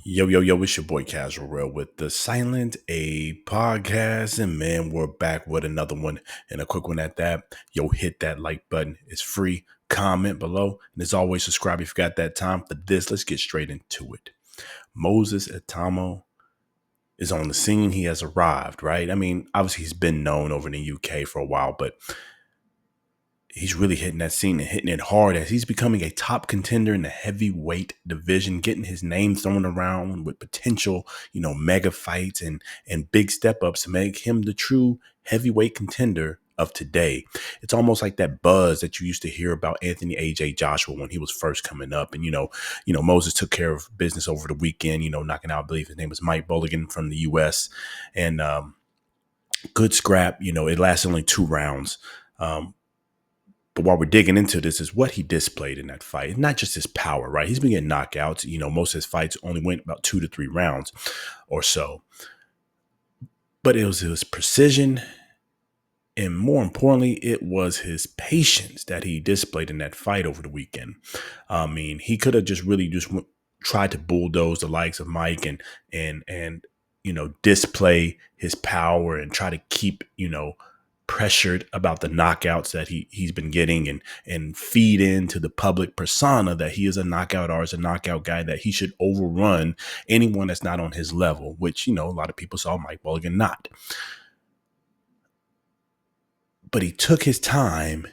Yo, yo, yo, it's your boy Casual Real with the Silent A podcast. And man, we're back with another one and a quick one at that. Yo, hit that like button. It's free. Comment below. And as always, subscribe if you got that time for this. Let's get straight into it. Moses Itauma is on the scene. He has arrived, right? I mean, obviously, he's been known over in the UK for a while, but he's really hitting that scene and hitting it hard as he's becoming a top contender in the heavyweight division, getting his name thrown around with potential, mega fights and big step ups to make him the true heavyweight contender of today. It's almost like that buzz that you used to hear about Anthony AJ Joshua when he was first coming up. And Moses took care of business over the weekend, knocking out, I believe his name was Mike Bulligan from the US. And good scrap, it lasted only 2 rounds. But while we're digging into this is what he displayed in that fight. Not just his power, right? He's been getting knockouts. Most of his fights only went about 2 to 3 rounds or so. But it was his precision. And more importantly, it was his patience that he displayed in that fight over the weekend. I mean, he could have tried to bulldoze the likes of Mike and display his power and try to keep, pressured about the knockouts that he's been getting and feed into the public persona that he is a knockout artist, a knockout guy, that he should overrun anyone that's not on his level, which, a lot of people saw Mike Mulligan not. But he took his time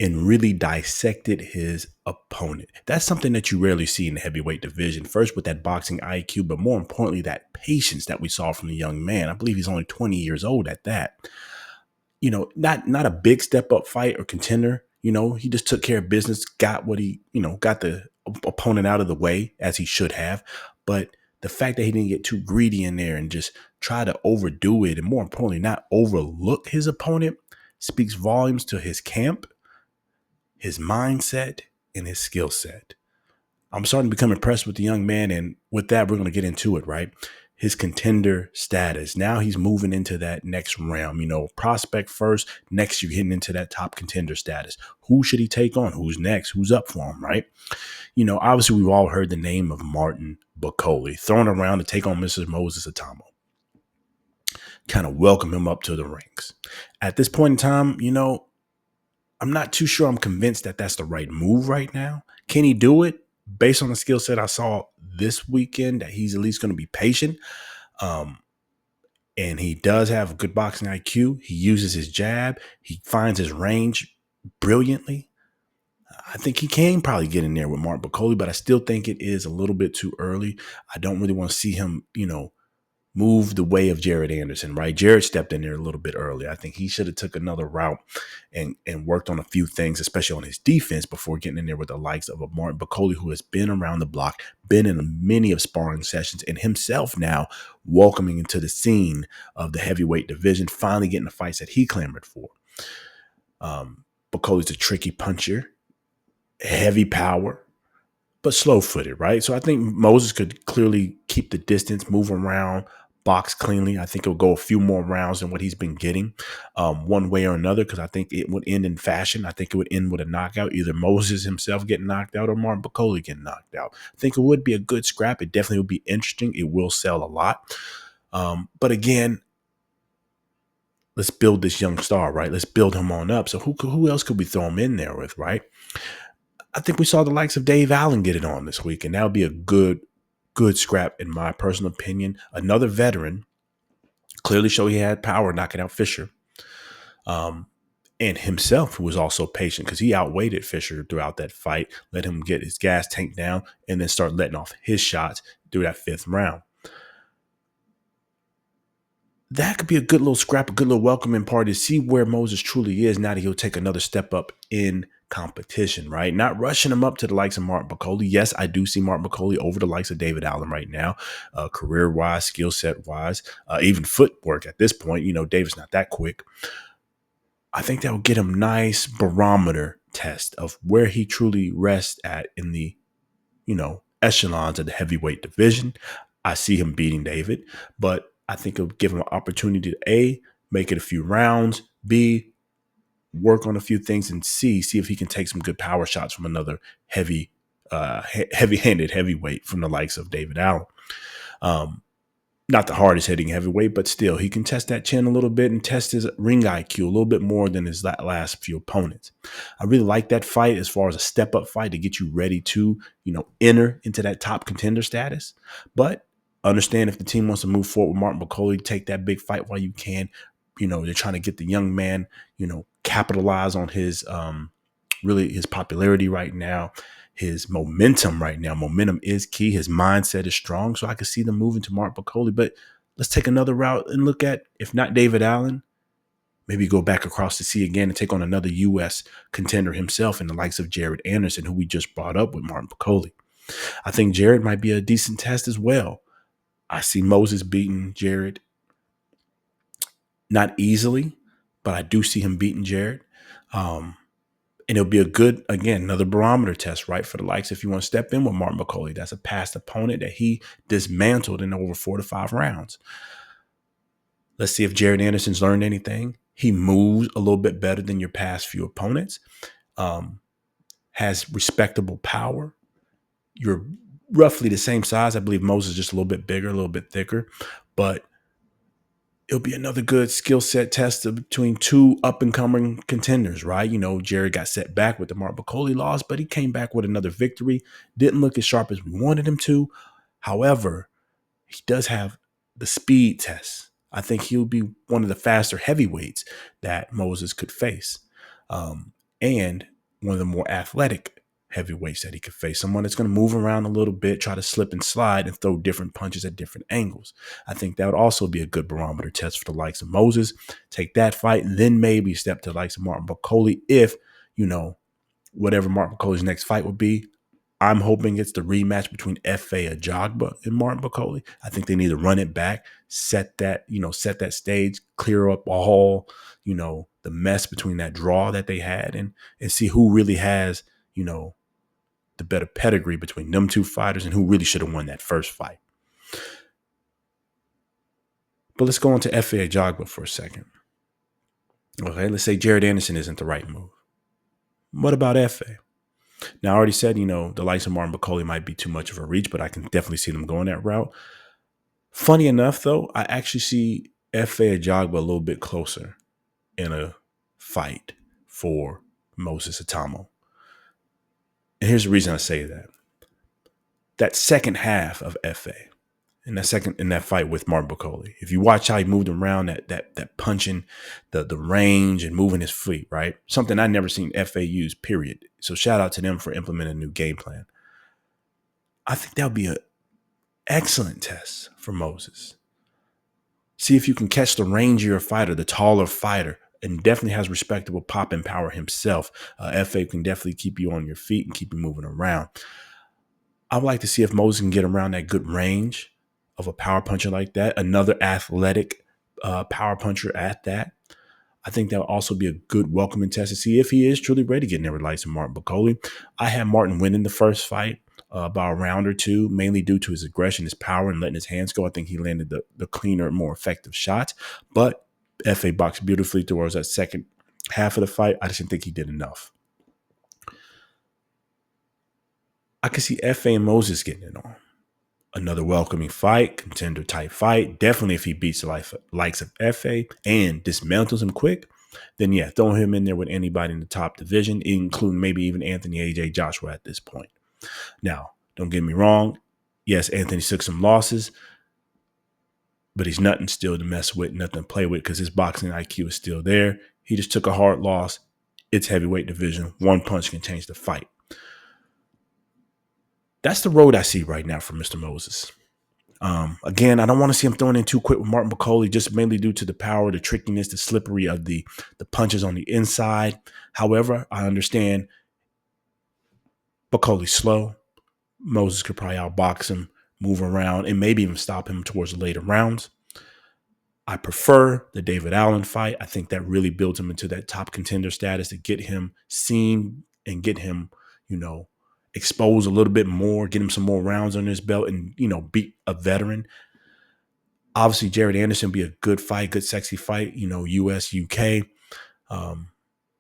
and really dissected his opponent. That's something that you rarely see in the heavyweight division. First, with that boxing IQ, but more importantly, that patience that we saw from the young man. I believe he's only 20 years old at that. Not a big step up fight or contender. He just took care of business, got what got the opponent out of the way as he should have. But the fact that he didn't get too greedy in there and just try to overdo it, and more importantly, not overlook his opponent, speaks volumes to his camp, his mindset, and his skill set. I'm starting to become impressed with the young man. And with that, we're going to get into it, right? His contender status. Now he's moving into that next realm, prospect first. Next, you're getting into that top contender status. Who should he take on? Who's next? Who's up for him, right? Obviously, we've all heard the name of Martin Bakole thrown around to take on Mr. Moses Itauma. Kind of welcome him up to the ranks. At this point in time, I'm not too sure I'm convinced that that's the right move right now. Can he do it? Based on the skill set I saw this weekend, that he's at least going to be patient. And he does have a good boxing IQ. He uses his jab. He finds his range brilliantly. I think he can probably get in there with Martin Bakole, but I still think it is a little bit too early. I don't really want to see him, move the way of Jared Anderson, right? Jared stepped in there a little bit early. I think he should have took another route and worked on a few things, especially on his defense, before getting in there with the likes of a Martin Bakole, who has been around the block, been in many of sparring sessions, and himself now welcoming into the scene of the heavyweight division, finally getting the fights that he clamored for. Bakole's a tricky puncher, heavy power, but slow-footed, right? So I think Moses could clearly keep the distance, move around, box cleanly. I think it'll go a few more rounds than what he's been getting, one way or another, because I think it would end in fashion. I think it would end with a knockout, either Moses himself getting knocked out or Martin Bakole getting knocked out. I think it would be a good scrap. It definitely would be interesting. It will sell a lot. But again, let's build this young star, right? Let's build him on up. So who else could we throw him in there with, right? I think we saw the likes of Dave Allen get it on this week, and that would be a good scrap, in my personal opinion. Another veteran, clearly showed he had power knocking out Fisher. And himself, who was also patient, because he outweighted Fisher throughout that fight, let him get his gas tank down, and then start letting off his shots through that 5th round. That could be a good little scrap, a good little welcoming party to see where Moses truly is now that he'll take another step up in competition, right? Not rushing him up to the likes of Martin Bakole. Yes, I do see Martin Bakole over the likes of David Allen right now, career-wise, skill set-wise, even footwork at this point. David's not that quick. I think that will get him nice barometer test of where he truly rests at in the, echelons of the heavyweight division. I see him beating David, but I think it'll give him an opportunity to A, make it a few rounds, B, work on a few things, and C, see if he can take some good power shots from another heavy heavy-handed heavyweight from the likes of David Allen. Um, Not the hardest hitting heavyweight, but still, he can test that chin a little bit and test his ring IQ a little bit more than his last few opponents. I really like that fight as far as a step up fight to get you ready to, enter into that top contender status. But understand if the team wants to move forward with Martin Bakole, take that big fight while you can. They're trying to get the young man, capitalize on his really his popularity right now, his momentum right now. Momentum is key. His mindset is strong. So I can see them moving to Mark Bakole. But let's take another route and look at, if not David Allen, maybe go back across the sea again and take on another U.S. contender himself in the likes of Jared Anderson, who we just brought up with Martin Bakole. I think Jared might be a decent test as well. I see Moses beating Jared. Not easily, but I do see him beating Jared. And it'll be a good, again, another barometer test, right, for the likes. If you want to step in with Martin Bakole, that's a past opponent that he dismantled in over 4 to 5 rounds. Let's see if Jared Anderson's learned anything. He moves a little bit better than your past few opponents, has respectable power. You're roughly the same size. I believe Moses is just a little bit bigger, a little bit thicker, but it'll be another good skill set test between two up-and-coming contenders, right? Jared got set back with the Mark Bakole loss, but he came back with another victory. Didn't look as sharp as we wanted him to. However, he does have the speed test. I think he'll be one of the faster heavyweights that Moses could face. And one of the more athletic heavyweights that he could face. Someone that's going to move around a little bit, try to slip and slide and throw different punches at different angles. I think that would also be a good barometer test for the likes of Moses. Take that fight and then maybe step to the likes of Martin Bakole if, whatever Martin Bakole's next fight would be. I'm hoping it's the rematch between F.A. Ajagba and Martin Bakole. I think they need to run it back, set that stage, clear up all, the mess between that draw that they had and see who really has, the better pedigree between them two fighters and who really should have won that first fight. But let's go on to F.A. Ajagba for a second. Okay, let's say Jared Anderson isn't the right move. What about F.A.? Now, I already said, the likes of Martin Bakole might be too much of a reach, but I can definitely see them going that route. Funny enough, though, I actually see F.A. Ajagba a little bit closer in a fight for Moses Itauma. And here's the reason I say that. That second half of F.A. in that fight with Martin Bakole, if you watch how he moved around, that punching, the range and moving his feet, right? Something I never seen F.A. use, period. So shout out to them for implementing a new game plan. I think that would be an excellent test for Moses. See if you can catch the rangier fighter, the taller fighter, and definitely has respectable pop and power himself. F.A. can definitely keep you on your feet and keep you moving around. I would like to see if Moses can get around that good range of a power puncher like that, another athletic power puncher at that. I think that would also be a good welcoming test to see if he is truly ready to get in there with likes of Martin Bakole. I had Martin winning the first fight by a round or two, mainly due to his aggression, his power, and letting his hands go. I think he landed the cleaner, more effective shots. But F.A. boxed beautifully towards that second half of the fight. I just didn't think he did enough. I could see F.A. and Moses getting it on. Another welcoming fight, contender type fight. Definitely if he beats the likes of F.A. and dismantles him quick, then yeah, throw him in there with anybody in the top division, including maybe even Anthony A.J. Joshua at this point. Now, don't get me wrong. Yes, Anthony took some losses, but he's nothing still to mess with, nothing to play with because his boxing IQ is still there. He just took a hard loss. It's heavyweight division. One punch can change the fight. That's the road I see right now for Mr. Moses. Again, I don't want to see him throwing in too quick with Martin Bakole, just mainly due to the power, the trickiness, the slippery of the punches on the inside. However, I understand Bakole's slow. Moses could probably outbox him, move around, and maybe even stop him towards the later rounds. I prefer the David Allen fight. I think that really builds him into that top contender status to get him seen and get him, expose a little bit more, get him some more rounds on his belt and, beat a veteran. Obviously, Jared Anderson be a good fight, good, sexy fight, US, UK.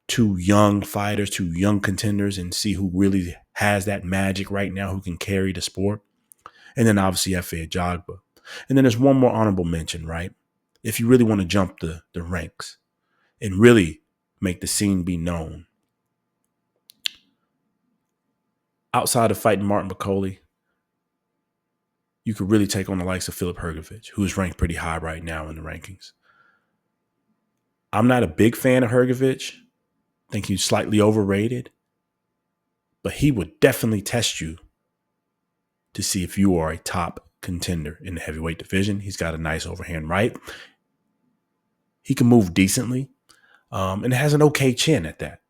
Two young fighters, two young contenders, and see who really has that magic right now, who can carry the sport. And then obviously Efe Ajagba. And then there's one more honorable mention, right? If you really want to jump the ranks and really make the scene be known, outside of fighting Martin Bakole, you could really take on the likes of Filip Hrgovic, who's ranked pretty high right now in the rankings. I'm not a big fan of Hrgovic. I think he's slightly overrated, but he would definitely test you to see if you are a top contender in the heavyweight division. He's got a nice overhand right. He can move decently, and has an okay chin at that.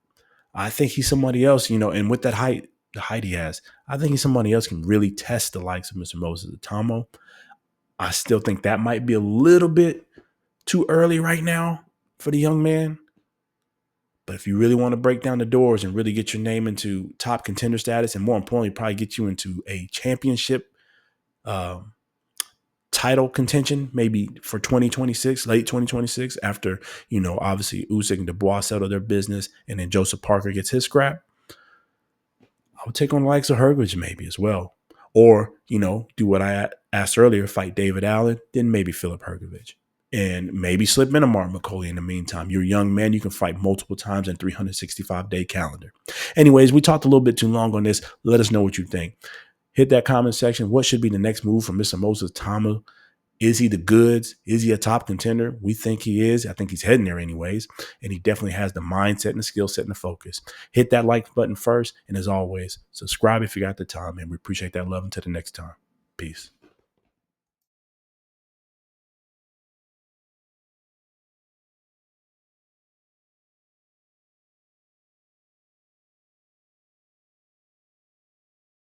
I think he's somebody else, and with that height, the height he has, I think he's somebody else can really test the likes of Mr. Moses Itauma. I still think that might be a little bit too early right now for the young man. But if you really want to break down the doors and really get your name into top contender status, and more importantly, probably get you into a championship title contention, maybe for 2026, late 2026, after, obviously Usyk and Dubois settle their business and then Joseph Parker gets his scrap, I would take on the likes of Hrgovic maybe as well. Or, do what I asked earlier, fight David Allen, then maybe Filip Hrgovic. And maybe slip in a Martin Bakole in the meantime. You're a young man. You can fight multiple times in 365-day calendar. Anyways, we talked a little bit too long on this. Let us know what you think. Hit that comment section. What should be the next move from Mr. Moses Itauma? Is he the goods? Is he a top contender? We think he is. I think he's heading there anyways. And he definitely has the mindset and the skill set and the focus. Hit that like button first. And as always, subscribe if you got the time. And we appreciate that love. Until the next time. Peace.